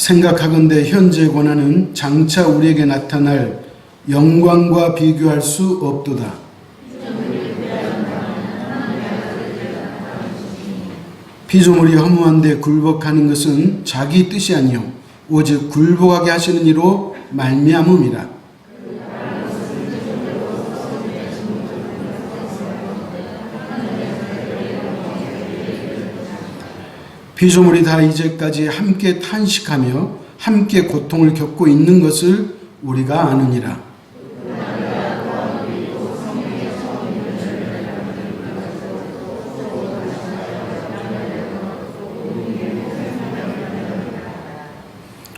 생각하건대 현재 고난은 장차 우리에게 나타날 영광과 비교할 수 없도다. 피조물이 허무한데 굴복하는 것은 자기 뜻이 아니요 오직 굴복하게 하시는 이로 말미암음이라. 피조물이 다 이제까지 함께 탄식하며 함께 고통을 겪고 있는 것을 우리가 아느니라.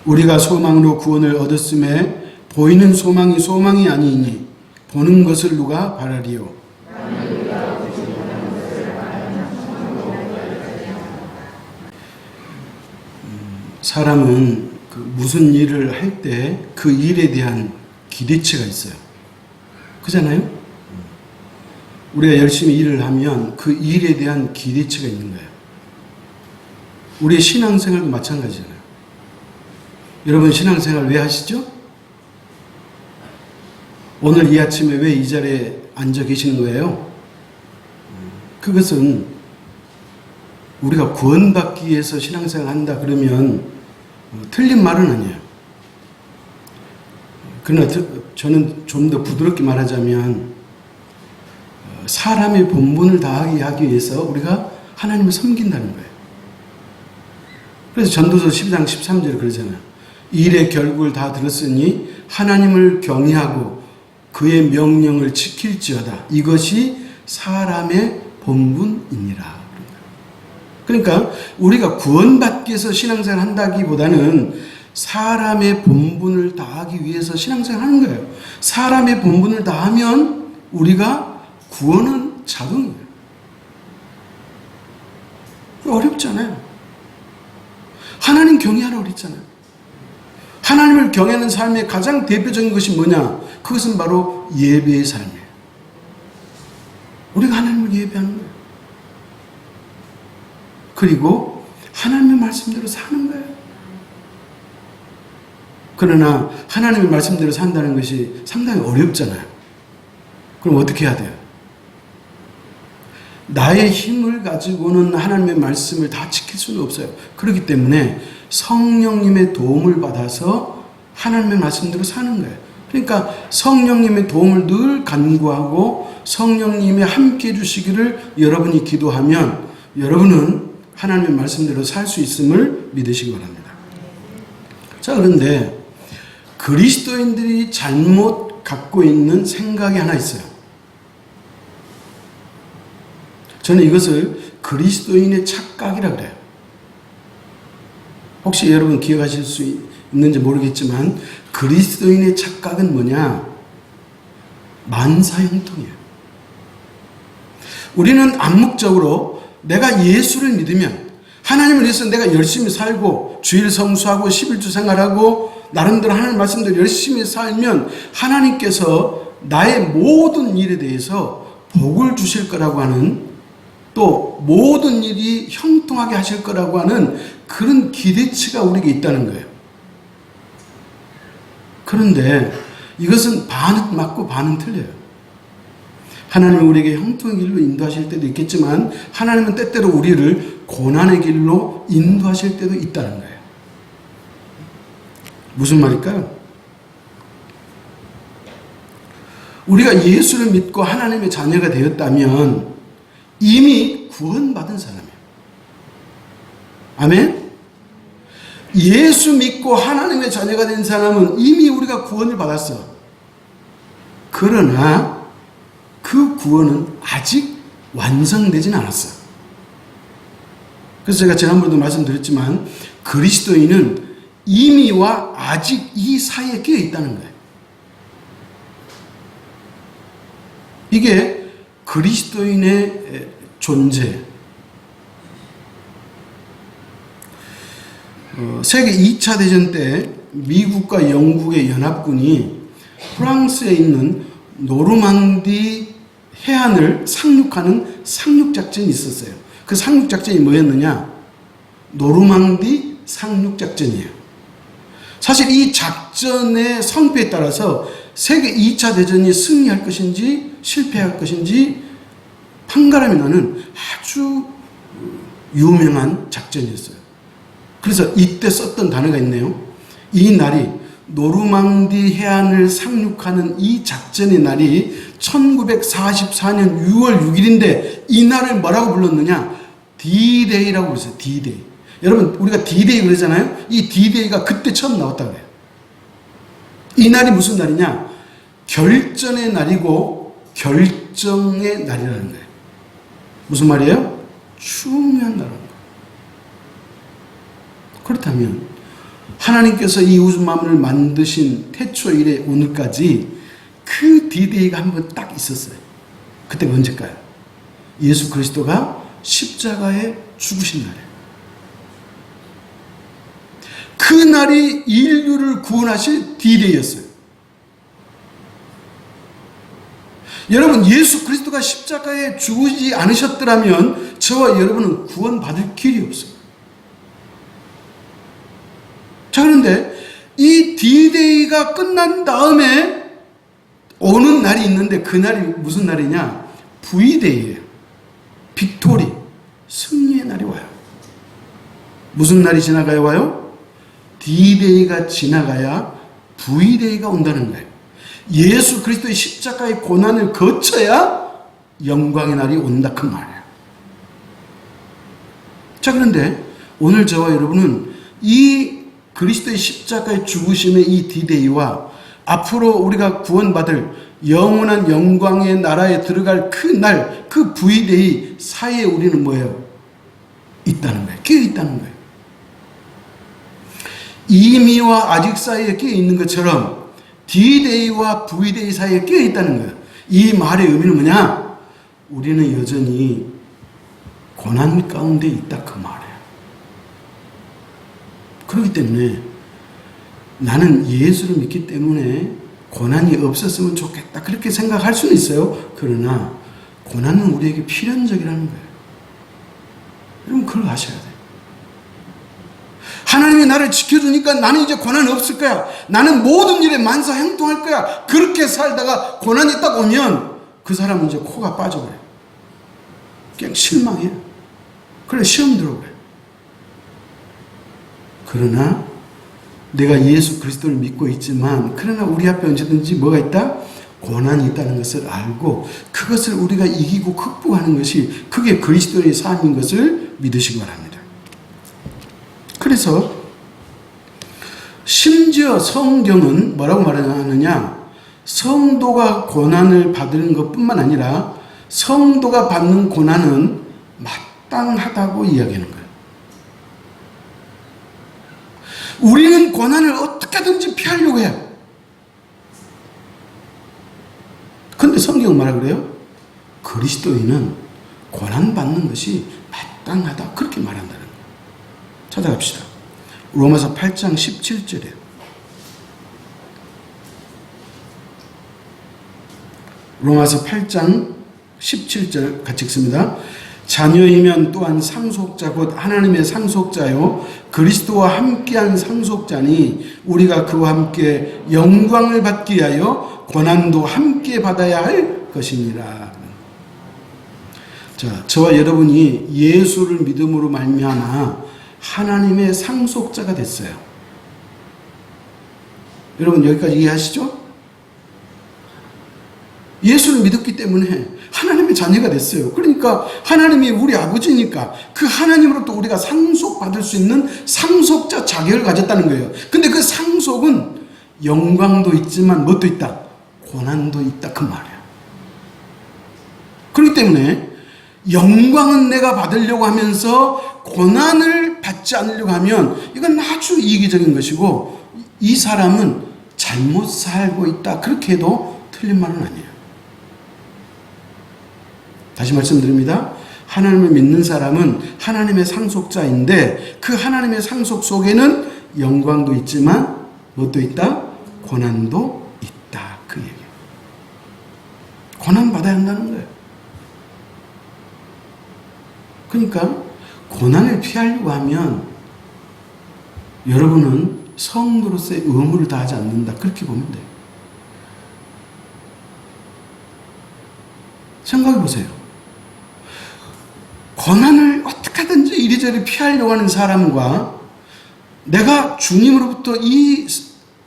우리가 소망으로 구원을 얻었음에 보이는 소망이 소망이 아니니 보는 것을 누가 바라리요. 사람은 무슨 일을 할 때 그 일에 대한 기대치가 있어요. 그잖아요? 우리가 열심히 일을 하면 그 일에 대한 기대치가 있는 거예요. 우리의 신앙생활도 마찬가지잖아요. 여러분 신앙생활 왜 하시죠? 오늘 이 아침에 왜 이 자리에 앉아 계시는 거예요? 그것은 우리가 구원받기 위해서 신앙생활 한다 그러면 틀린 말은 아니에요. 그러나 저는 좀 더 부드럽게 말하자면 사람의 본분을 다하게 하기 위해서 우리가 하나님을 섬긴다는 거예요. 그래서 전도서 12장 13절에 그러잖아요. 일의 결국을 다 들었으니 하나님을 경외하고 그의 명령을 지킬지어다. 이것이 사람의 본분이니라. 그러니까 우리가 구원받기 위해서 신앙생활 한다기보다는 사람의 본분을 다하기 위해서 신앙생활 하는 거예요. 사람의 본분을 다하면 우리가 구원은 자동이에요. 어렵잖아요. 하나님 경외하라고 그랬잖아요. 하나님을 경외하는 삶의 가장 대표적인 것이 뭐냐? 그것은 바로 예배의 삶이에요. 우리가 하나님을 예배하는 거예요. 그리고 하나님의 말씀대로 사는 거예요. 그러나 하나님의 말씀대로 산다는 것이 상당히 어렵잖아요. 그럼 어떻게 해야 돼요? 나의 힘을 가지고는 하나님의 말씀을 다 지킬 수는 없어요. 그렇기 때문에 성령님의 도움을 받아서 하나님의 말씀대로 사는 거예요. 그러니까 성령님의 도움을 늘 간구하고 성령님이 함께 해주시기를 여러분이 기도하면 여러분은 하나님의 말씀대로 살 수 있음을 믿으시기 바랍니다. 자, 그런데 그리스도인들이 잘못 갖고 있는 생각이 하나 있어요. 저는 이것을 그리스도인의 착각이라고 그래요. 혹시 여러분 기억하실 수 있는지 모르겠지만 그리스도인의 착각은 뭐냐? 만사형통이에요. 우리는 암묵적으로 내가 예수를 믿으면 하나님을 위해서 내가 열심히 살고 주일 성수하고 11주 생활하고 나름대로 하나님 말씀대로 열심히 살면 하나님께서 나의 모든 일에 대해서 복을 주실 거라고 하는 또 모든 일이 형통하게 하실 거라고 하는 그런 기대치가 우리에게 있다는 거예요. 그런데 이것은 반은 맞고 반은 틀려요. 하나님은 우리에게 형통의 길로 인도하실 때도 있겠지만 하나님은 때때로 우리를 고난의 길로 인도하실 때도 있다는 거예요. 무슨 말일까요? 우리가 예수를 믿고 하나님의 자녀가 되었다면 이미 구원받은 사람이에요. 아멘? 예수 믿고 하나님의 자녀가 된 사람은 이미 우리가 구원을 받았어. 그러나 그 구원은 아직 완성되진 않았어. 그래서 제가 지난번에도 말씀드렸지만 그리스도인은 이미와 아직 이 사이에 끼어 있다는 거예요. 이게 그리스도인의 존재. 세계 2차 대전 때 미국과 영국의 연합군이 프랑스에 있는 노르망디 해안을 상륙하는 상륙작전이 있었어요. 그 상륙작전이 뭐였느냐? 노르망디 상륙작전이에요. 사실 이 작전의 성패에 따라서 세계 2차 대전이 승리할 것인지 실패할 것인지 판가름이 나는 아주 유명한 작전이었어요. 그래서 이때 썼던 단어가 있네요. 이 날이 노르망디 해안을 상륙하는 이 작전의 날이 1944년 6월 6일인데 이 날을 뭐라고 불렀느냐? D-Day라고 불렀어요. D-Day. 여러분 우리가 D-Day 그러잖아요. 이 D-Day가 그때 처음 나왔다 그래요. 이 날이 무슨 날이냐? 결전의 날이고 결정의 날이라는 거예요. 무슨 말이에요? 중요한 날인 거예요. 그렇다면 하나님께서 이 우주 만물을 만드신 태초 이래 오늘까지 그 D-Day가 한 번 딱 있었어요. 그때가 언제일까요? 예수 그리스도가 십자가에 죽으신 날이에요. 그 날이 인류를 구원하실 D-Day였어요. 여러분 예수 그리스도가 십자가에 죽으지 않으셨더라면 저와 여러분은 구원받을 길이 없어요. 자, 그런데 이 D-Day가 끝난 다음에 오는 날이 있는데 그 날이 무슨 날이냐? V-Day예요. 빅토리, 승리의 날이 와요. 무슨 날이 지나가야 와요? D-Day가 지나가야 V-Day가 온다는 거예요. 예수 그리스도의 십자가의 고난을 거쳐야 영광의 날이 온다 그 말이에요. 자, 그런데 오늘 저와 여러분은 이 그리스도의 십자가의 죽으심의 이 D-Day와 앞으로 우리가 구원받을 영원한 영광의 나라에 들어갈 그 날, 그 V-Day 사이에 우리는 뭐예요? 있다는 거예요. 끼어 있다는 거예요. 이미와 아직 사이에 끼어 있는 것처럼 D-Day와 V-Day 사이에 끼어 있다는 거예요. 이 말의 의미는 뭐냐? 우리는 여전히 고난 가운데 있다 그 말이에요. 그렇기 때문에 나는 예수를 믿기 때문에 고난이 없었으면 좋겠다 그렇게 생각할 수는 있어요. 그러나 고난은 우리에게 필연적이라는 거예요. 여러분 그걸 아셔야 돼요. 하나님이 나를 지켜주니까 나는 이제 고난 없을 거야. 나는 모든 일에 만사형통할 거야. 그렇게 살다가 고난이 딱 오면 그 사람은 이제 코가 빠져버려요. 그냥 실망해요. 그래 시험 들어버려요. 그러나 내가 예수 그리스도를 믿고 있지만 그러나 우리 앞에 언제든지 뭐가 있다? 고난이 있다는 것을 알고 그것을 우리가 이기고 극복하는 것이 그게 그리스도의 삶인 것을 믿으시기 바랍니다. 그래서 심지어 성경은 뭐라고 말하느냐? 성도가 고난을 받는 것뿐만 아니라 성도가 받는 고난은 마땅하다고 이야기하는 거예요. 우리는 고난을 어떻게든지 피하려고 해요. 그런데 성경은 뭐라 그래요? 그리스도인은 고난받는 것이 마땅하다 그렇게 말한다는 거예요. 찾아갑시다. 로마서 8장 17절에 로마서 8장 17절 같이 읽습니다. 자녀이면 또한 상속자 곧 하나님의 상속자요 그리스도와 함께한 상속자니 우리가 그와 함께 영광을 받기 위하여 고난도 함께 받아야 할 것이니라. 자, 저와 여러분이 예수를 믿음으로 말미암아 하나님의 상속자가 됐어요. 여러분 여기까지 이해하시죠? 예수를 믿었기 때문에 하나님의 자녀가 됐어요. 그러니까 하나님이 우리 아버지니까 그 하나님으로부터 우리가 상속받을 수 있는 상속자 자격을 가졌다는 거예요. 근데 그 상속은 영광도 있지만 뭣도 있다? 고난도 있다 그 말이야. 그렇기 때문에 영광은 내가 받으려고 하면서 고난을 받지 않으려고 하면 이건 아주 이기적인 것이고 이 사람은 잘못 살고 있다 그렇게 해도 틀린 말은 아니에요. 다시 말씀드립니다. 하나님을 믿는 사람은 하나님의 상속자인데 그 하나님의 상속 속에는 영광도 있지만 뭣도 있다? 고난도 있다 그 얘기예요. 고난 받아야 한다는 거예요. 그러니까 고난을 피하려고 하면 여러분은 성도로서의 의무를 다하지 않는다. 그렇게 보면 돼요. 생각해 보세요. 고난을 어떻게 하든지 이리저리 피하려고 하는 사람과 내가 주님으로부터 이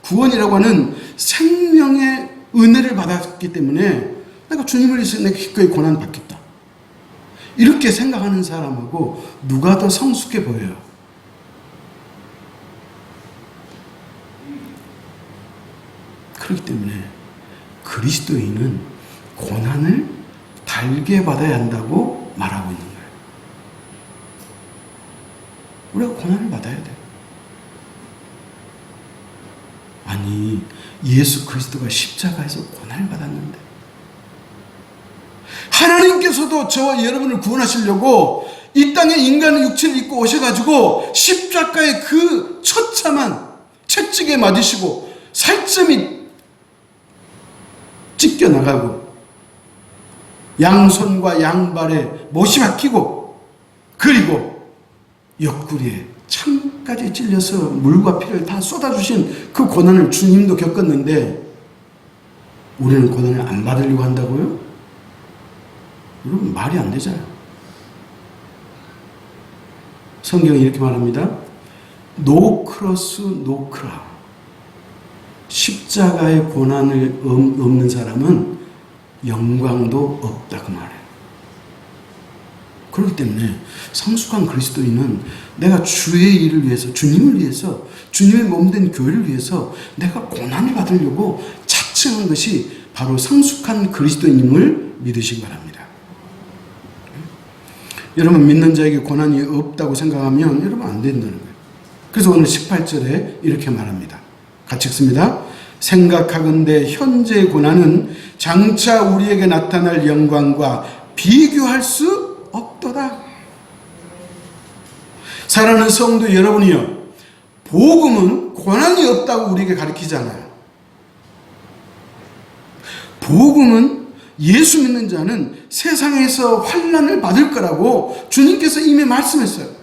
구원이라고 하는 생명의 은혜를 받았기 때문에 내가 주님을 위해서 내가 기꺼이 고난 받겠다. 이렇게 생각하는 사람하고 누가 더 성숙해 보여요? 그렇기 때문에 그리스도인은 고난을 달게 받아야 한다고 말하고 있는 거예요. 우리가 고난을 받아야 돼요. 아니, 예수 그리스도가 십자가에서 고난을 받았는데 하나님께서도 저와 여러분을 구원하시려고 이 땅에 인간의 육체를 입고 오셔가지고 십자가의 그 처참한 채찍에 맞으시고 살점이 찢겨나가고 양손과 양발에 못이 박히고 그리고 옆구리에 창까지 찔려서 물과 피를 다 쏟아주신 그 고난을 주님도 겪었는데 우리는 고난을 안 받으려고 한다고요? 여러분 말이 안 되잖아요. 성경이 이렇게 말합니다. 노 크로스 노 크라. 십자가의 고난을 없는 사람은 영광도 없다 그 말이에요. 그렇기 때문에 성숙한 그리스도인은 내가 주의 일을 위해서, 주님을 위해서, 주님의 몸된 교회를 위해서 내가 고난을 받으려고 자청한 것이 바로 성숙한 그리스도인임을 믿으시기 바랍니다. 여러분 믿는 자에게 고난이 없다고 생각하면 여러분 안 된다는 거예요. 그래서 오늘 18절에 이렇게 말합니다. 같이 읽습니다. 생각하건대 현재의 고난은 장차 우리에게 나타날 영광과 비교할 수 없도다. 사랑하는 성도 여러분이요, 복음은 고난이 없다고 우리에게 가르치잖아요. 복음은 예수 믿는 자는 세상에서 환난을 받을 거라고 주님께서 이미 말씀했어요.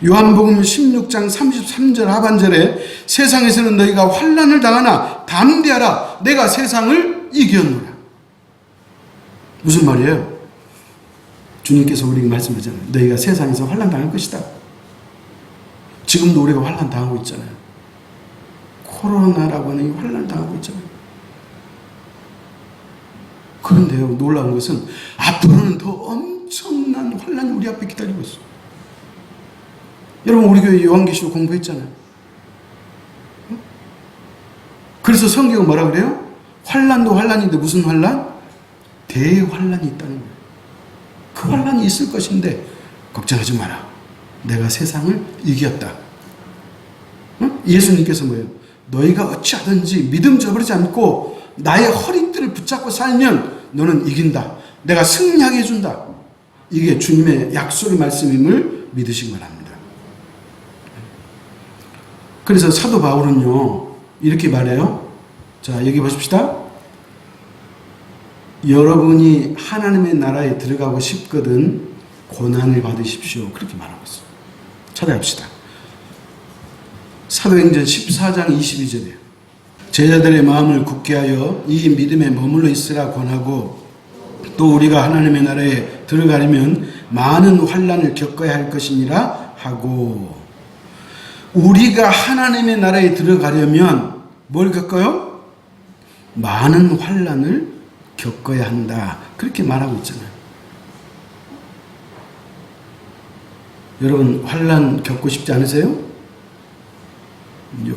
요한복음 16장 33절 하반절에 세상에서는 너희가 환난을 당하나 담대하라 내가 세상을 이겼노라. 무슨 말이에요? 주님께서 우리에게 말씀하잖아요. 너희가 세상에서 환난 당할 것이다. 지금도 우리가 환난 당하고 있잖아요. 코로나라고 하는 이 환난을 당하고 있잖아요. 그런데요, 놀라운 것은 앞으로는 더 엄청난 환난이 우리 앞에 기다리고 있어요. 여러분 우리 교회 요한계시록 공부했잖아요. 그래서 성경은 뭐라 그래요? 환난도 환난인데 무슨 환난? 대환난이 있다는 거예요. 그 환난이 있을 것인데 걱정하지 마라. 내가 세상을 이겼다. 예수님께서 뭐예요? 너희가 어찌하든지 믿음 저버리지 않고 나의 허리띠를 붙잡고 살면 너는 이긴다. 내가 승리하게 해준다. 이게 주님의 약속의 말씀임을 믿으시기 바랍니다. 그래서 사도 바울은요 이렇게 말해요. 자, 여기 보십시다. 여러분이 하나님의 나라에 들어가고 싶거든 고난을 받으십시오. 그렇게 말하고 있어요. 찾아봅시다. 사도행전 14장 22절이에요. 제자들의 마음을 굳게 하여 이 믿음에 머물러 있으라 권하고 또 우리가 하나님의 나라에 들어가려면 많은 환난을 겪어야 할 것이니라 하고, 우리가 하나님의 나라에 들어가려면 뭘 겪어요? 많은 환난을 겪어야 한다. 그렇게 말하고 있잖아요. 여러분 환난 겪고 싶지 않으세요?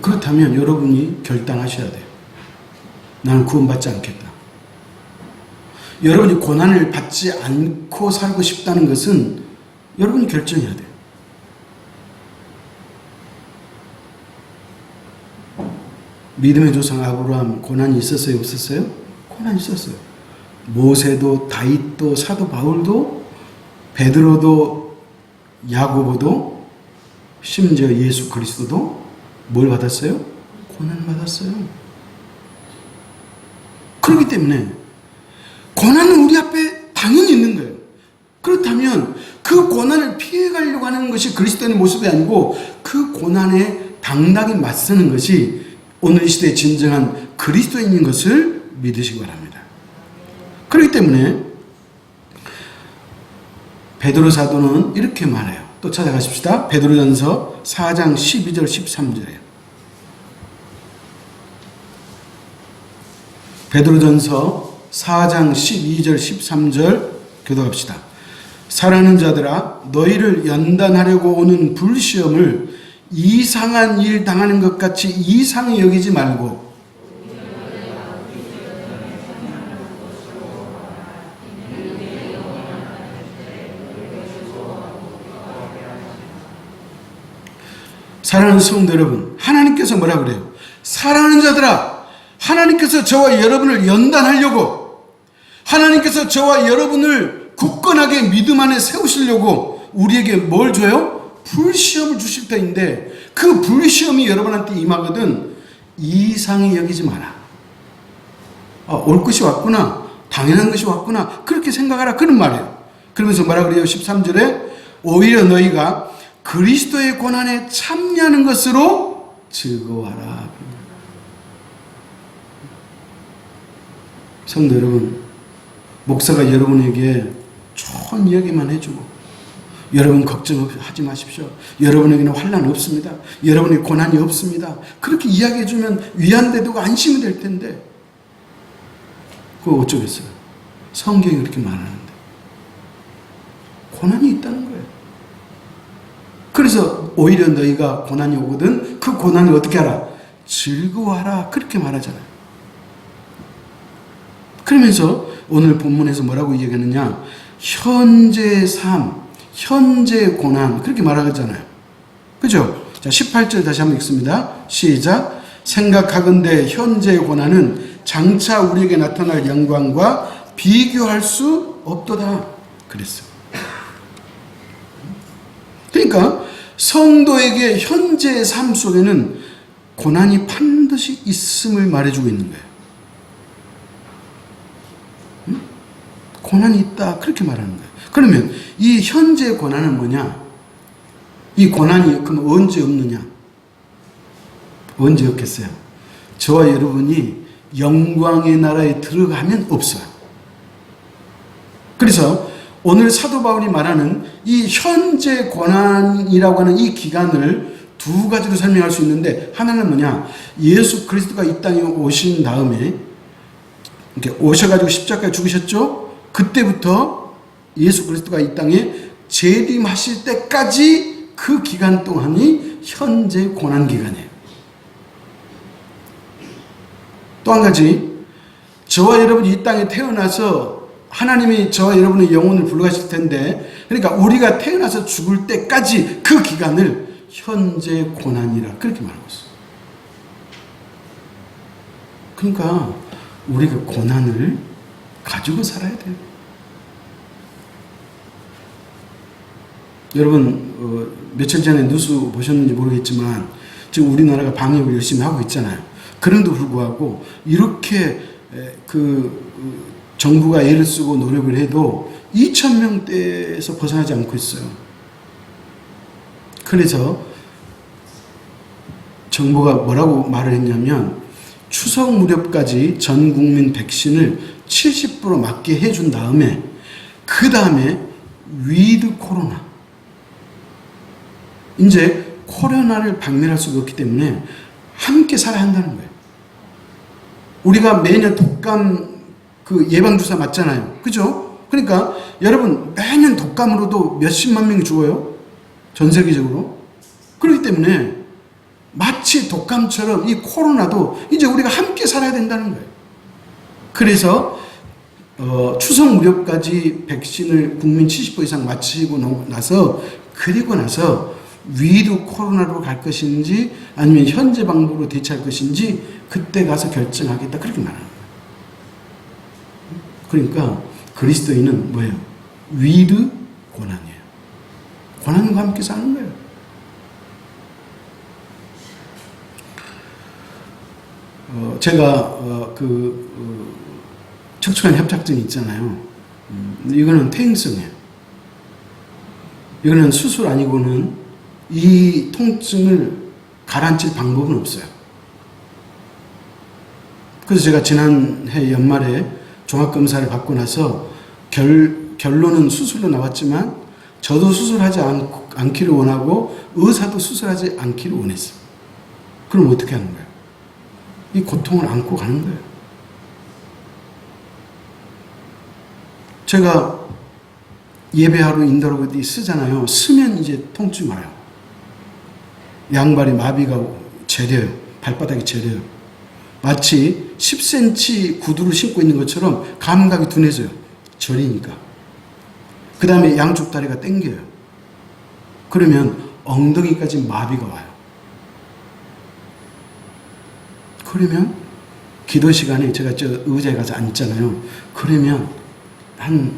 그렇다면 여러분이 결단하셔야 돼요. 나는 구원받지 않겠다. 여러분이 고난을 받지 않고 살고 싶다는 것은 여러분이 결정해야 돼요. 믿음의 조상 아브라함 고난이 있었어요? 없었어요? 고난이 있었어요. 모세도 다윗도 사도 바울도 베드로도 야고보도 심지어 예수 그리스도도 뭘 받았어요? 고난을 받았어요. 그렇기 때문에 고난은 우리 앞에 당연히 있는 거예요. 그렇다면 그 고난을 피해가려고 하는 것이 그리스도인의 모습이 아니고 그 고난에 당당히 맞서는 것이 오늘 이 시대의 진정한 그리스도인인 것을 믿으시기 바랍니다. 그렇기 때문에 베드로 사도는 이렇게 말해요. 또 찾아가십시다. 베드로전서 4장 12절 13절이에요. 베드로전서 4장 12절 13절 교독합시다. 사랑하는 자들아, 너희를 연단하려고 오는 불시험을 이상한 일 당하는 것 같이 이상히 여기지 말고 사랑하는 성도 여러분, 하나님께서 뭐라 그래요? 사랑하는 자들아, 하나님께서 저와 여러분을 연단하려고, 하나님께서 저와 여러분을 굳건하게 믿음 안에 세우시려고 우리에게 뭘 줘요? 불시험을 주실 때인데, 그 불시험이 여러분한테 임하거든 이상히 여기지 마라. 올 것이 왔구나, 당연한 것이 왔구나, 그렇게 생각하라, 그런 말이에요. 그러면서 뭐라 그래요? 13절에 오히려 너희가 그리스도의 고난에 참여하는 것으로 즐거워하라. 성도 여러분, 목사가 여러분에게 좋은 이야기만 해주고, 여러분 걱정하지 마십시오, 여러분에게는 환난 없습니다, 여러분에게 고난이 없습니다, 그렇게 이야기해주면 위안되고 안심이 될 텐데, 그거 어쩌겠어요? 성경이 그렇게 말하는데 고난이 있다는 거예요. 그래서 오히려 너희가 고난이 오거든 그 고난을 어떻게 하라? 즐거워하라, 그렇게 말하잖아요. 그러면서 오늘 본문에서 뭐라고 이야기하느냐? 현재 삶, 현재 고난, 그렇게 말하잖아요. 그죠? 자, 18절 다시 한번 읽습니다. 시작. 생각하건대 현재의 고난은 장차 우리에게 나타날 영광과 비교할 수 없도다. 그랬어요. 그러니까 성도에게 현재의 삶 속에는 고난이 반드시 있음을 말해주고 있는 거예요. 고난이 있다, 그렇게 말하는 거예요. 그러면 이 현재의 고난은 뭐냐? 이 고난이 그럼 언제 없느냐? 언제 없겠어요? 저와 여러분이 영광의 나라에 들어가면 없어요. 그래서 오늘 사도 바울이 말하는 이 현재 고난이라고 하는 이 기간을 두 가지로 설명할 수 있는데, 하나는 뭐냐? 예수 그리스도가 이 땅에 오신 다음에 이렇게 오셔가지고 십자가에 죽으셨죠? 그때부터 예수 그리스도가 이 땅에 재림하실 때까지 그 기간 동안이 현재 고난 기간이에요. 또 한 가지, 저와 여러분이 이 땅에 태어나서 하나님이 저와 여러분의 영혼을 불러가실 텐데, 그러니까 우리가 태어나서 죽을 때까지 그 기간을 현재 고난이라 그렇게 말하고 있어요. 그러니까 우리가 고난을 가지고 살아야 돼요. 여러분 며칠 전에 뉴스 보셨는지 모르겠지만 지금 우리나라가 방역을 열심히 하고 있잖아요. 그런데도 불구하고 이렇게 정부가 애를 쓰고 노력을 해도 2,000명대에서 벗어나지 않고 있어요. 그래서 정부가 뭐라고 말을 했냐면 추석 무렵까지 전 국민 백신을 70% 맞게 해준 다음에 그 다음에 위드 코로나, 이제 코로나를 박멸할 수가 없기 때문에 함께 살아야 한다는 거예요. 우리가 매년 독감 예방주사 맞잖아요. 그죠? 그러니까 여러분 매년 독감으로도 몇십만 명이 죽어요. 전 세계적으로. 그렇기 때문에 마치 독감처럼 이 코로나도 이제 우리가 함께 살아야 된다는 거예요. 그래서 추석 무렵까지 백신을 국민 70% 이상 맞히고 나서, 그리고 나서 위드 코로나로 갈 것인지 아니면 현재 방법으로 대처할 것인지 그때 가서 결정하겠다, 그렇게 말합니다. 그러니까 그리스도인은 뭐예요? 위드 고난이에요. 고난과 함께 사는 거예요. 제가 척추관 협착증이 있잖아요. 이거는 퇴행성이에요. 이거는 수술 아니고는 이 통증을 가라앉힐 방법은 없어요. 그래서 제가 지난해 연말에 종합검사를 받고 나서 결론은 수술로 나왔지만 저도 수술하지 않기를 원하고 의사도 수술하지 않기를 원했어요. 그럼 어떻게 하는 거예요? 이 고통을 안고 가는 거예요. 제가 예배하러 인도하러 어디 쓰잖아요. 쓰면 이제 통증이 와요. 양발이 마비가 제려요. 발바닥이 제려요. 마치 10cm 구두를 신고 있는 것처럼 감각이 둔해져요. 저리니까. 그 다음에 양쪽 다리가 당겨요. 그러면 엉덩이까지 마비가 와요. 그러면 기도 시간에 제가 저 의자에 가서 앉잖아요. 그러면 한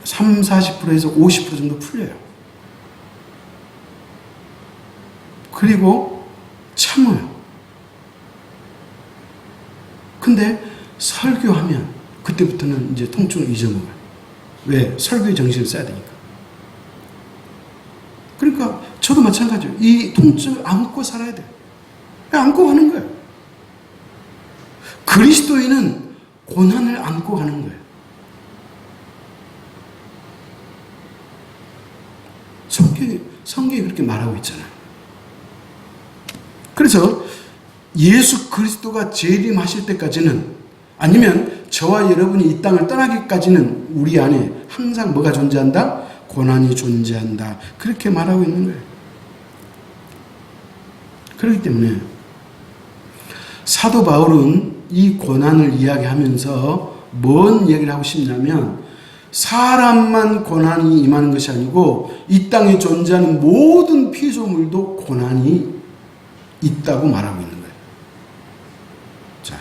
30-40%에서 50% 정도 풀려요. 그리고 참아요. 근데 설교하면 그때부터는 이제 통증을 잊어먹어요. 왜? 설교의 정신을 써야 되니까. 그러니까 저도 마찬가지예요. 이 통증을 안고 살아야 돼요. 안고 가는 거예요. 그리스도인은 고난을 안고 가는 거예요. 성경이 그렇게 말하고 있잖아요. 그래서 예수 그리스도가 재림하실 때까지는, 아니면 저와 여러분이 이 땅을 떠나기까지는 우리 안에 항상 뭐가 존재한다? 고난이 존재한다. 그렇게 말하고 있는 거예요. 그렇기 때문에 사도 바울은 이 고난을 이야기하면서 뭔 얘기를 하고 싶냐면, 사람만 고난이 임하는 것이 아니고 이 땅에 존재하는 모든 피조물도 고난이 있다고 말하고 있는 거예요. 자,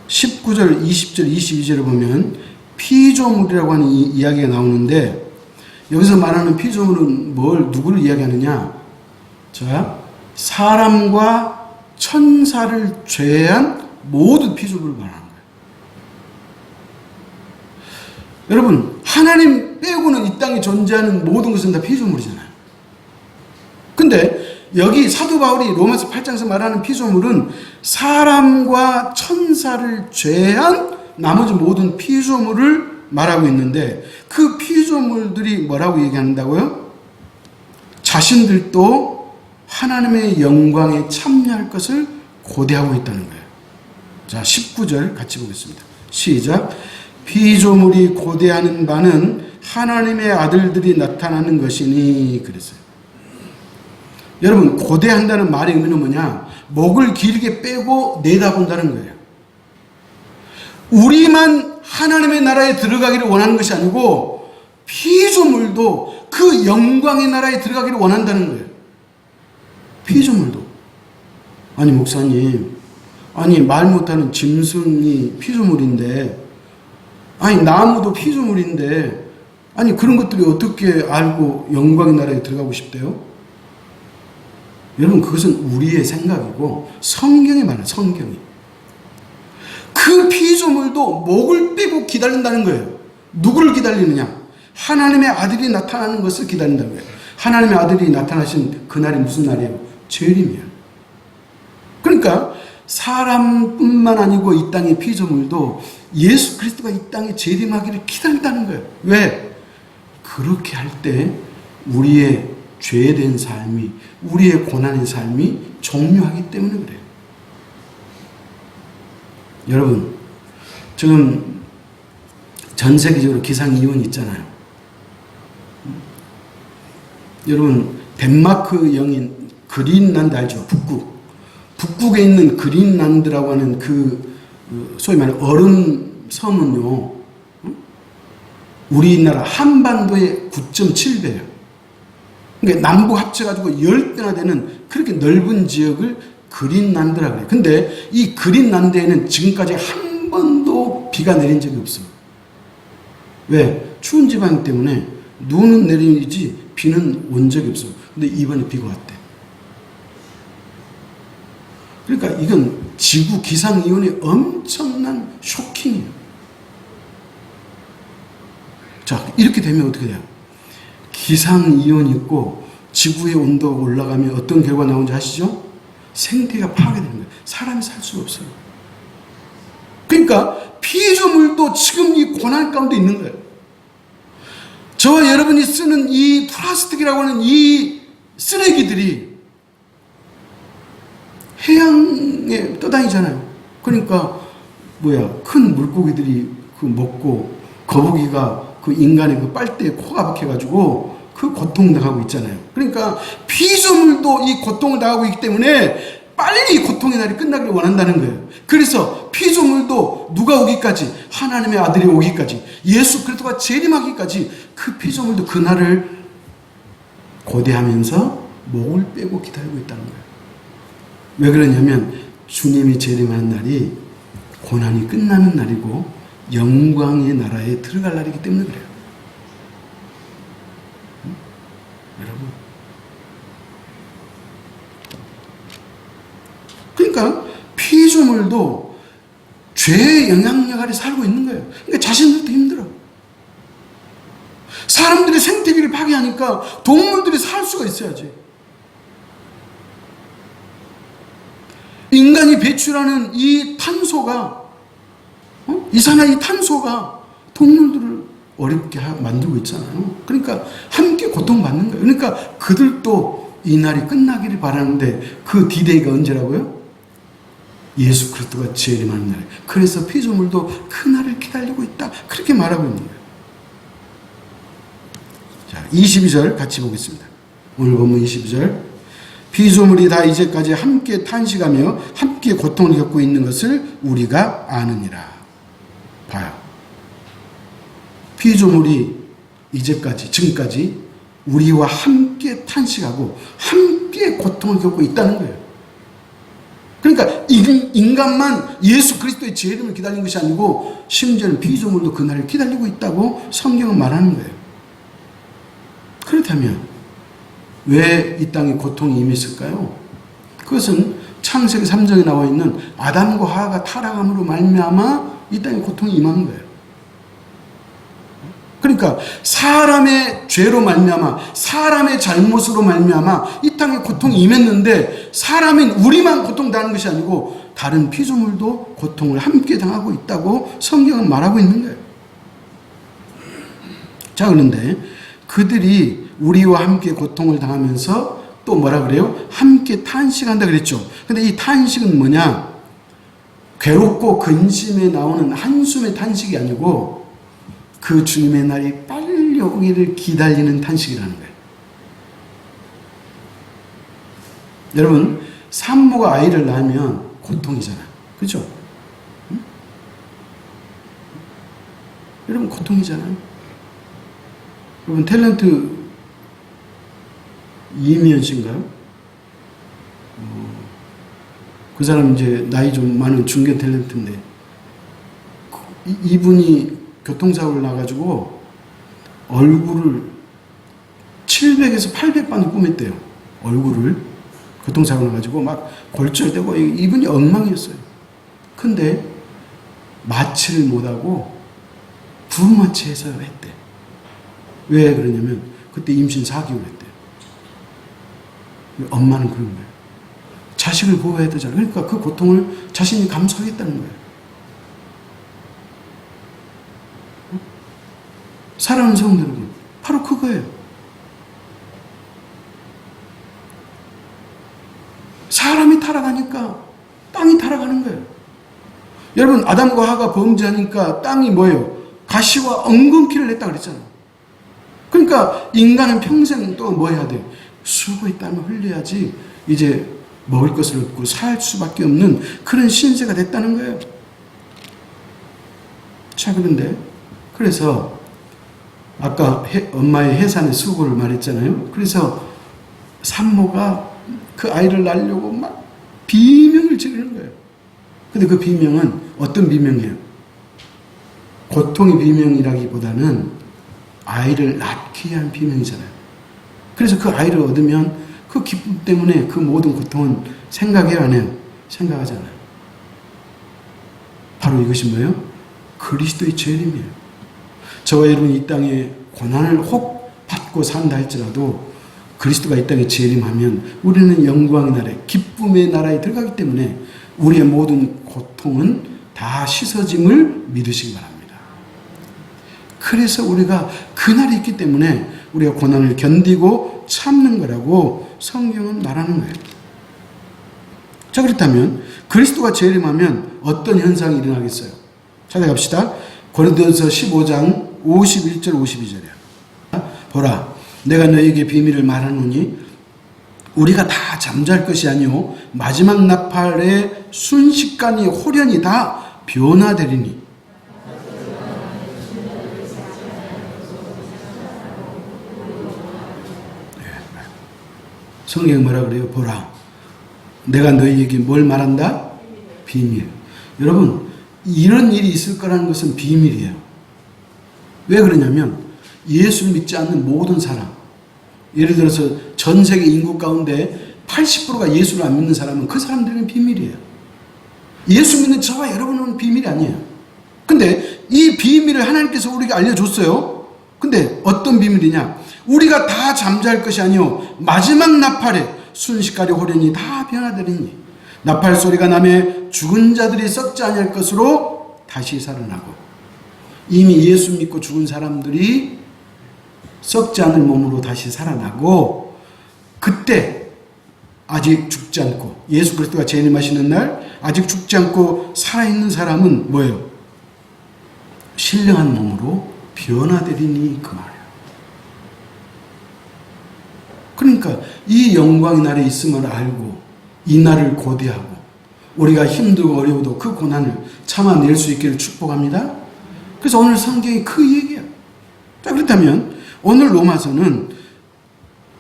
19절, 20절, 22절을 보면 피조물이라고 하는 이야기가 나오는데, 여기서 말하는 피조물은 누구를 이야기하느냐? 자, 사람과 천사를 제외한 모든 피조물을 말하는 거예요. 여러분, 하나님 빼고는 이 땅에 존재하는 모든 것은 다 피조물이잖아요. 근데 여기 사도 바울이 로마서 8장에서 말하는 피조물은 사람과 천사를 제외한 나머지 모든 피조물을 말하고 있는데, 그 피조물들이 뭐라고 얘기한다고요? 자신들도 하나님의 영광에 참여할 것을 고대하고 있다는 거예요. 자, 19절 같이 보겠습니다. 시작. 피조물이 고대하는 바는 하나님의 아들들이 나타나는 것이니 그랬어요. 여러분, 고대한다는 말의 의미는 뭐냐? 목을 길게 빼고 내다본다는 거예요. 우리만 하나님의 나라에 들어가기를 원하는 것이 아니고 피조물도 그 영광의 나라에 들어가기를 원한다는 거예요. 피조물도. 아니 목사님, 아니 말 못하는 짐승이 피조물인데, 아니 나무도 피조물인데, 아니 그런 것들이 어떻게 알고 영광의 나라에 들어가고 싶대요? 여러분, 그것은 우리의 생각이고 성경이 말해요. 성경이. 그 피조물도 목을 빼고 기다린다는 거예요. 누구를 기다리느냐? 하나님의 아들이 나타나는 것을 기다린다는 거예요. 하나님의 아들이 나타나신 그날이 무슨 날이에요? 재림이에요. 그러니까 사람뿐만 아니고 이 땅의 피조물도 예수 그리스도가 이 땅에 재림하기를 기다린다는 거예요. 왜? 그렇게 할 때 우리의 죄된 삶이, 우리의 고난의 삶이 종료하기 때문에 그래요. 여러분, 지금 전 세계적으로 기상이온이 있잖아요. 여러분, 덴마크 영인 그린란드 알죠? 북극에 있는 그린란드라고 하는 소위 말하는 얼음 섬은요, 우리나라 한반도의 9.7배예요. 그러니까 남북 합쳐가지고 10배나 되는 그렇게 넓은 지역을 그린란드라고 해요. 근데 이 그린란드에는 지금까지 한 번도 비가 내린 적이 없어요. 왜? 추운 지방 때문에 눈은 내리지 비는 온 적이 없어요. 근데 이번에 비가 왔대. 그러니까 이건 지구 기상이온의 엄청난 쇼킹이에요. 자, 이렇게 되면 어떻게 돼요? 기상이온이 있고 지구의 온도가 올라가면 어떤 결과가 나오는지 아시죠? 생태계가 파괴되는 거예요. 사람이 살 수가 없어요. 그러니까 피조물도 지금 이 고난 가운데 있는 거예요. 저와 여러분이 쓰는 이 플라스틱이라고 하는 이 쓰레기들이 해양에 떠다니잖아요. 그러니까 큰 물고기들이 그 먹고 거북이가 그 인간의 그 빨대에 코가 박혀가지고 그 고통당하고 있잖아요. 그러니까 피조물도 이 고통을 당하고 있기 때문에 빨리 이 고통의 날이 끝나기를 원한다는 거예요. 그래서 피조물도 누가 오기까지, 하나님의 아들이 오기까지, 예수 그리스도가 재림하기까지 그 피조물도 그 날을 고대하면서 목을 빼고 기다리고 있다는 거예요. 왜 그러냐면 주님이 재림하는 날이 고난이 끝나는 날이고 영광의 나라에 들어갈 날이기 때문에 그래요. 여러분, 그러니까 피조물도 죄의 영향력 아래 살고 있는 거예요. 그러니까 자신들도 힘들어. 사람들이 생태계를 파괴하니까 동물들이 살 수가 있어야지. 인간이 배출하는 이 탄소가, 이산화의 탄소가 동물들을 어렵게 만들고 있잖아요. 그러니까 함께 고통받는 거예요. 그러니까 그들도 이 날이 끝나기를 바라는데 그 디데이가 언제라고요? 예수 그리스도가 재림하는 날. 그래서 피조물도 그 날을 기다리고 있다. 그렇게 말하고 있는 거예요. 자, 22절 같이 보겠습니다. 오늘 본문 22절. 피조물이 다 이제까지 함께 탄식하며 함께 고통을 겪고 있는 것을 우리가 아느니라. 봐요. 피조물이 이제까지, 지금까지 우리와 함께 탄식하고 함께 고통을 겪고 있다는 거예요. 그러니까 인간만 예수 그리스도의 재림을 기다리는 것이 아니고 심지어는 피조물도 그날을 기다리고 있다고 성경은 말하는 거예요. 그렇다면 왜 이 땅에 고통이 임했을까요? 그것은 창세기 3장에 나와 있는 아담과 하와가 타락함으로 말미암아 이 땅에 고통이 임하는 거예요. 그러니까 사람의 죄로 말미암아, 사람의 잘못으로 말미암아 이 땅에 고통이 임했는데 사람인 우리만 고통당하는 것이 아니고 다른 피조물도 고통을 함께 당하고 있다고 성경은 말하고 있는 거예요. 자, 그런데 그들이 우리와 함께 고통을 당하면서 또 뭐라 그래요? 함께 탄식한다 그랬죠. 근데 이 탄식은 뭐냐? 괴롭고 근심에 나오는 한숨의 탄식이 아니고 그 주님의 날이 빨리 오기를 기다리는 탄식이라는 거예요. 여러분, 산모가 아이를 낳으면 고통이잖아요. 그렇죠? 응? 여러분, 고통이잖아요. 여러분, 탤런트 이미연 씨인가요? 그 사람 이제 나이 좀 많은 중견 탤런트인데 이분이 교통사고를 나가지고 얼굴을 700에서 800번 꾸몄대요. 얼굴을 교통사고 나가지고 막 골절되고 이분이 엉망이었어요. 근데 마취를 못하고 부마취해서 했대. 왜 그러냐면 그때 임신 4개월 했대요. 엄마는 그런 거예요. 자식을 보호해야 되잖아요. 그러니까 그 고통을 자신이 감수하겠다는 거예요. 사랑하는 성도 여러분, 바로 그거예요. 사람이 타락하니까 땅이 타락하는 거예요. 여러분, 아담과 하와가 범죄하니까 땅이 뭐예요? 가시와 엉겅퀴를 냈다 그랬잖아요. 그러니까 인간은 평생 또 뭐 해야 돼? 수고의 땀을 흘려야지 이제 먹을 것을 얻고 살 수밖에 없는 그런 신세가 됐다는 거예요. 자, 그런데 그래서 아까 엄마의 해산의 수고를 말했잖아요. 그래서 산모가 그 아이를 낳으려고 막 비명을 지르는 거예요. 근데 그 비명은 어떤 비명이에요? 고통의 비명이라기보다는 아이를 낳기 위한 비명이잖아요. 그래서 그 아이를 얻으면 그 기쁨 때문에 그 모든 고통은 생각해요, 안 해요? 생각하잖아요. 바로 이것이 뭐예요? 그리스도의 재림이에요. 저와 여러분이 이 땅에 고난을 혹 받고 산다 할지라도 그리스도가 이 땅에 재림하면 우리는 영광의 나라에, 기쁨의 나라에 들어가기 때문에 우리의 모든 고통은 다 씻어짐을 믿으시기 바랍니다. 그래서 우리가 그날이 있기 때문에 우리가 고난을 견디고 참는 거라고 성경은 말하는 거예요. 자, 그렇다면 그리스도가 재림하면 어떤 현상이 일어나겠어요? 찾아갑시다. 고린도전서 15장 51절 52절이야. 보라, 내가 너에게 비밀을 말하노니 우리가 다 잠잘 것이 아니요 마지막 나팔의 순식간에 홀연히 다 변화되리니. 성경이 뭐라 그래요? 보라, 내가 너희에게 뭘 말한다? 비밀. 여러분, 이런 일이 있을 거라는 것은 비밀이에요. 왜 그러냐면 예수를 믿지 않는 모든 사람, 예를 들어서 전 세계 인구 가운데 80%가 예수를 안 믿는 사람은 그 사람들은 비밀이에요. 예수 믿는 저와 여러분은 비밀이 아니에요. 근데 이 비밀을 하나님께서 우리에게 알려줬어요. 근데 어떤 비밀이냐? 우리가 다 잠잘 것이 아니요 마지막 나팔에 순식간에 홀연히 다 변화되리니 나팔 소리가 나매 죽은 자들이 썩지 아니할 것으로 다시 살아나고. 이미 예수 믿고 죽은 사람들이 썩지 않을 몸으로 다시 살아나고, 그때 아직 죽지 않고 예수 그리스도가 재림하시는 날 아직 죽지 않고 살아있는 사람은 뭐예요? 신령한 몸으로 변화되리니, 그 말이에요. 그러니까 이 영광의 날에 있음을 알고 이 날을 고대하고 우리가 힘들고 어려워도 그 고난을 참아낼 수 있기를 축복합니다. 그래서 오늘 성경이 그 얘기예요. 자, 그렇다면 오늘 로마서는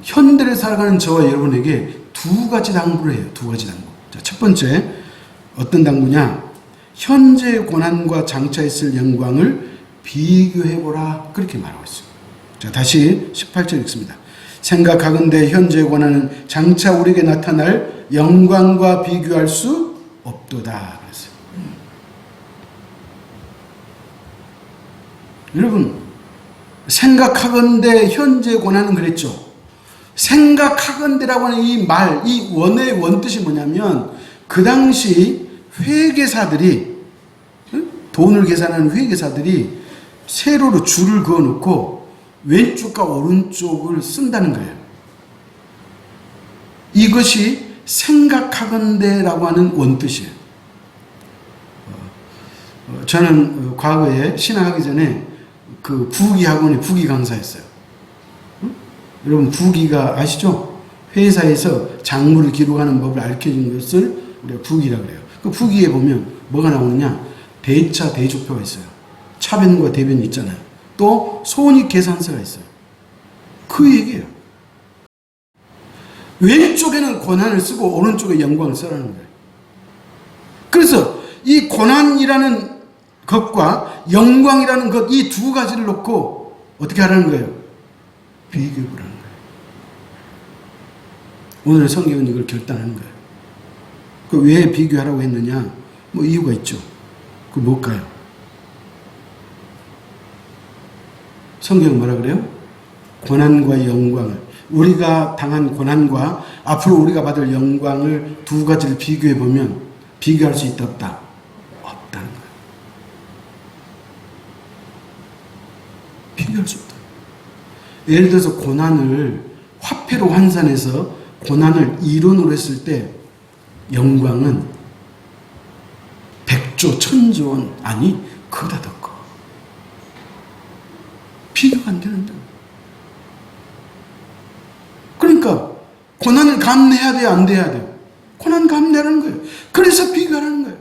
현대를 살아가는 저와 여러분에게 두 가지 당부를 해요. 두 가지 당부. 자, 첫 번째, 어떤 당부냐? 현재의 고난과 장차 있을 영광을 비교해보라. 그렇게 말하고 있어요. 자, 다시 18절 읽습니다. 생각하건대 현재의 고난은 장차 우리에게 나타날 영광과 비교할 수 없도다. 그랬어요. 여러분, 생각하건대 현재의 고난은 그랬죠. 생각하건대라고 하는 이 말, 이 원어의 원뜻이 뭐냐면 그 당시 회계사들이, 돈을 계산하는 회계사들이 세로로 줄을 그어놓고 왼쪽과 오른쪽을 쓴다는 거예요. 이것이 생각하건대라고 하는 원뜻이에요. 저는 과거에 신학하기 전에 그 부기학원에 부기 강사였어요. 여러분, 부기가 아시죠? 회사에서 장부를 기록하는 법을 알려준 것을 우리가 부기라고 그래요. 그 부기에 보면 뭐가 나오느냐? 대차, 대조표가 있어요. 차변과 대변이 있잖아요. 또 손익계산서가 있어요. 그 얘기예요. 왼쪽에는 고난을 쓰고 오른쪽에 영광을 쓰라는 거예요. 그래서 이 고난이라는 것과 영광이라는 것, 이 두 가지를 놓고 어떻게 하라는 거예요? 비교해보라는 거예요. 오늘 성경은 이걸 결단하는 거예요. 그 왜 비교하라고 했느냐? 뭐 이유가 있죠. 그 뭘까요? 성경은 뭐라 그래요? 고난과 영광을, 우리가 당한 고난과 앞으로 우리가 받을 영광을 두 가지를 비교해 보면 비교할 수 있다 없다? 없다는 거예요. 비교할 수 없다. 예를 들어서 고난을 화폐로 환산해서 고난을 이론으로 했을 때 영광은 100조, 1000조 원, 아니 그보다 더 커. 비교가 안 되는데. 그러니까 고난을 감내해야 돼요, 안 돼야 돼요? 고난 감내하는 거예요. 그래서 비교하는 거예요.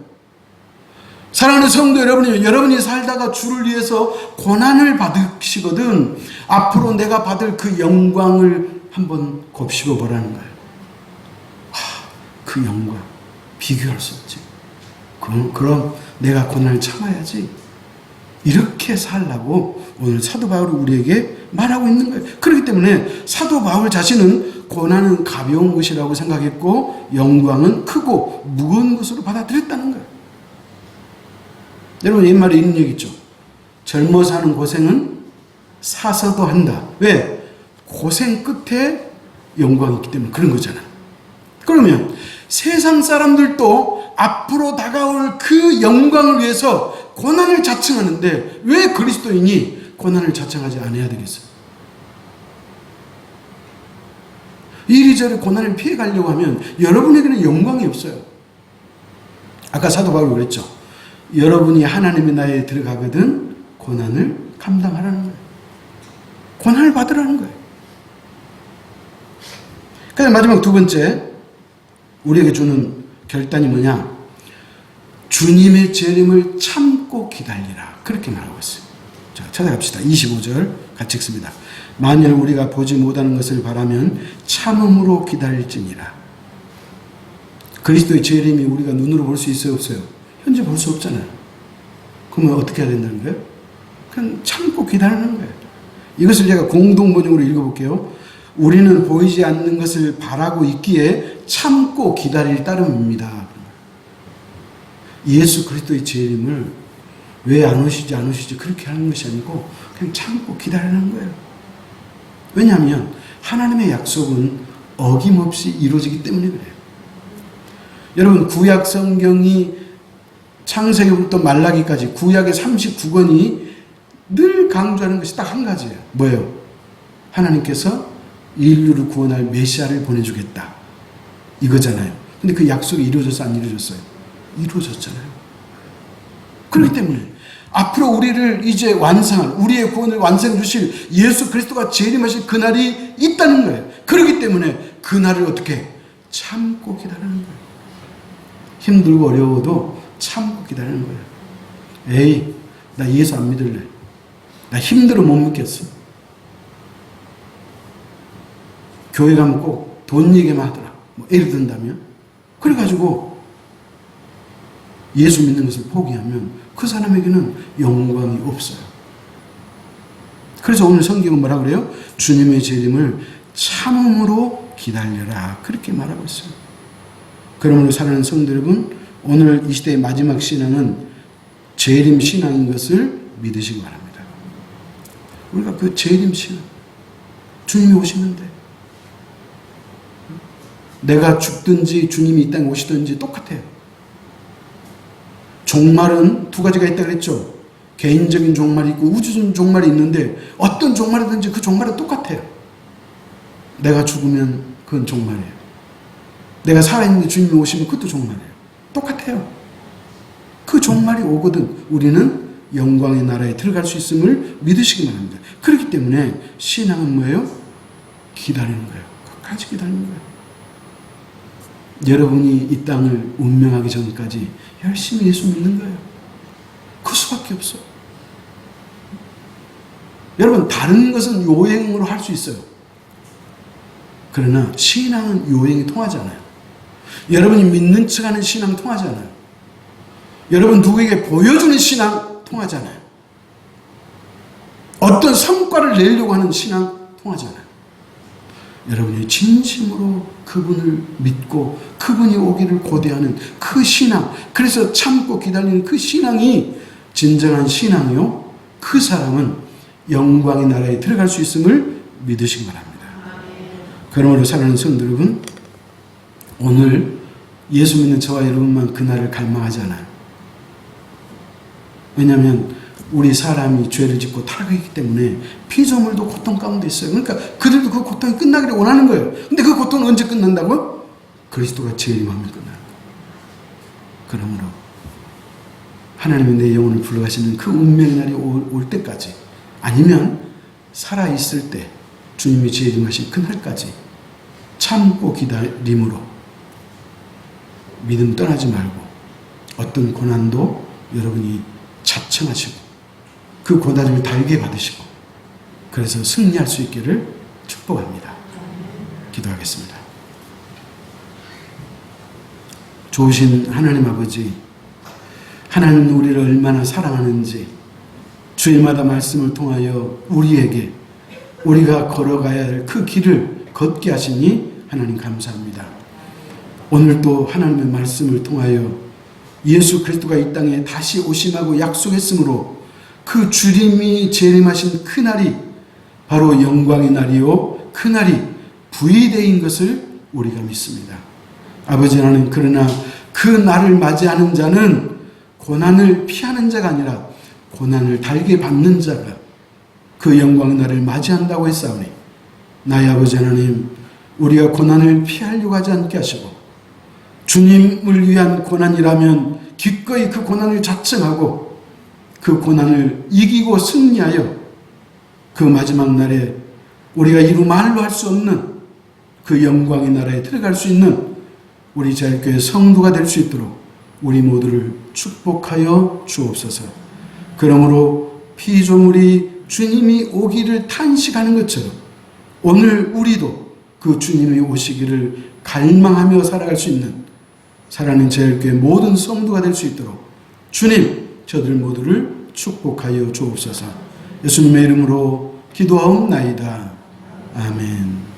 사랑하는 성도 여러분이, 여러분이 살다가 주를 위해서 고난을 받으시거든 앞으로 내가 받을 그 영광을 한번 곱씹어 보라는 거예요. 그 영광 비교할 수 없지. 그럼 내가 고난을 참아야지. 이렇게 살라고 오늘 사도 바울이 우리에게 말하고 있는 거예요. 그렇기 때문에 사도 바울 자신은 고난은 가벼운 것이라고 생각했고 영광은 크고 무거운 것으로 받아들였다는 거예요. 여러분, 옛말에 이런 얘기 있죠. 젊어 사는 고생은 사서도 한다. 왜? 고생 끝에 영광이 있기 때문에 그런 거잖아요. 그러면 세상 사람들도 앞으로 다가올 그 영광을 위해서 고난을 자청하는데 왜 그리스도인이 고난을 자청하지 않아야 되겠어요? 이리저리 고난을 피해가려고 하면 여러분에게는 영광이 없어요. 아까 사도 바울이 그랬죠. 여러분이 하나님의 나라에 들어가거든 고난을 감당하라는 거예요. 고난을 받으라는 거예요. 그래서 마지막 두 번째 우리에게 주는 결단이 뭐냐? 주님의 재림을 참고 기다리라. 그렇게 말하고 있어요. 자, 찾아갑시다. 25절 같이 읽습니다. 만일 우리가 보지 못하는 것을 바라면 참음으로 기다릴지니라. 그리스도의 재림이 우리가 눈으로 볼 수 있어요, 없어요? 현재 볼 수 없잖아요. 그러면 어떻게 해야 된다는 거예요? 그냥 참고 기다리는 거예요. 이것을 제가 공동번역으로 읽어볼게요. 우리는 보이지 않는 것을 바라고 있기에 참고 기다릴 따름입니다. 예수 그리스도의 재림을 왜 안 오시지 그렇게 하는 것이 아니고 그냥 참고 기다리는 거예요. 왜냐하면 하나님의 약속은 어김없이 이루어지기 때문에 그래요. 여러분 구약 성경이 창세기부터 말라기까지 구약의 39권이 늘 강조하는 것이 딱 한 가지예요. 뭐예요? 하나님께서 인류를 구원할 메시아를 보내주겠다. 이거잖아요. 근데 그 약속이 이루어졌어 안 이루어졌어요? 이루어졌잖아요. 그렇기 때문에 앞으로 우리를 이제 완성할 우리의 구원을 완성해 주실 예수 그리스도가 재림하실 그날이 있다는 거예요. 그렇기 때문에 그날을 어떻게 참고 기다리는 거예요. 힘들고 어려워도 참고 기다리는 거예요. 에이 나 예수 안 믿을래. 나 힘들어 못 믿겠어. 교회 가면 꼭 돈 얘기만 하더라. 뭐 예를 든다면 그래가지고 예수 믿는 것을 포기하면 그 사람에게는 영광이 없어요. 그래서 오늘 성경은 뭐라 그래요? 주님의 재림을 참음으로 기다려라. 그렇게 말하고 있어요. 그러므로 사랑하는 성도 여러분, 오늘 이 시대의 마지막 신앙은 재림 신앙인 것을 믿으시기 바랍니다. 우리가 그 재림 신앙, 주님이 오시는데 내가 죽든지 주님이 이 땅에 오시든지 똑같아요. 종말은 두 가지가 있다고 그랬죠. 개인적인 종말이 있고 우주적인 종말이 있는데 어떤 종말이든지 그 종말은 똑같아요. 내가 죽으면 그건 종말이에요. 내가 살아있는데 주님이 오시면 그것도 종말이에요. 똑같아요. 그 종말이 오거든 우리는 영광의 나라에 들어갈 수 있음을 믿으시기 바랍니다. 그렇기 때문에 신앙은 뭐예요? 기다리는 거예요. 끝까지 기다리는 거예요. 여러분이 이 땅을 운명하기 전까지 열심히 예수 믿는 거예요. 그 수밖에 없어. 여러분 다른 것은 요행으로 할 수 있어요. 그러나 신앙은 요행이 통하지 않아요. 여러분이 믿는 척 하는 신앙 통하지 않아요. 여러분 누구에게 보여주는 신앙 통하지 않아요. 어떤 성과를 내려고 하는 신앙 통하지 않아요. 여러분이 진심으로 그분을 믿고 그분이 오기를 고대하는 그 신앙, 그래서 참고 기다리는 그 신앙이 진정한 신앙이요. 그 사람은 영광의 나라에 들어갈 수 있음을 믿으시기 바랍니다. 그러므로 사랑하는 성도 여러분, 오늘 예수 믿는 저와 여러분만 그날을 갈망하지 않아요. 왜냐하면 우리 사람이 죄를 짓고 타락했기 때문에 피조물도 고통 가운데 있어요. 그러니까 그들도 그 고통이 끝나기를 원하는 거예요. 근데 그 고통은 언제 끝난다고요? 그리스도가 재림하면 끝나는 거예요. 그러므로 하나님은 내 영혼을 불러가시는 그 운명의 날이 올 때까지, 아니면 살아있을 때 주님이 재림하신 그날까지 참고 기다림으로 믿음 떠나지 말고 어떤 고난도 여러분이 자청하시고 그 고난을 달게 받으시고 그래서 승리할 수 있기를 축복합니다. 기도하겠습니다. 좋으신 하나님 아버지, 하나님은 우리를 얼마나 사랑하는지 주일마다 말씀을 통하여 우리에게 우리가 걸어가야 할 그 길을 걷게 하시니 하나님 감사합니다. 오늘도 하나님의 말씀을 통하여 예수 그리스도가 이 땅에 다시 오심하고 약속했으므로 그 주님이 재림하신 그날이 바로 영광의 날이요, 그날이 부의대인 것을 우리가 믿습니다. 아버지 하나님, 그러나 그 날을 맞이하는 자는 고난을 피하는 자가 아니라 고난을 달게 받는 자가 그 영광의 날을 맞이한다고 했사오니, 나의 아버지 하나님, 우리가 고난을 피하려고 하지 않게 하시고 주님을 위한 고난이라면 기꺼이 그 고난을 자청하고 그 고난을 이기고 승리하여 그 마지막 날에 우리가 이루 말로 할 수 없는 그 영광의 나라에 들어갈 수 있는 우리 자유교회 성도가 될 수 있도록 우리 모두를 축복하여 주옵소서. 그러므로 피조물이 주님이 오기를 탄식하는 것처럼 오늘 우리도 그 주님이 오시기를 갈망하며 살아갈 수 있는 사랑하는 자유교회 모든 성도가 될 수 있도록 주님, 저들 모두를 축복하여 주옵소서. 예수님의 이름으로 기도하옵나이다. 아멘.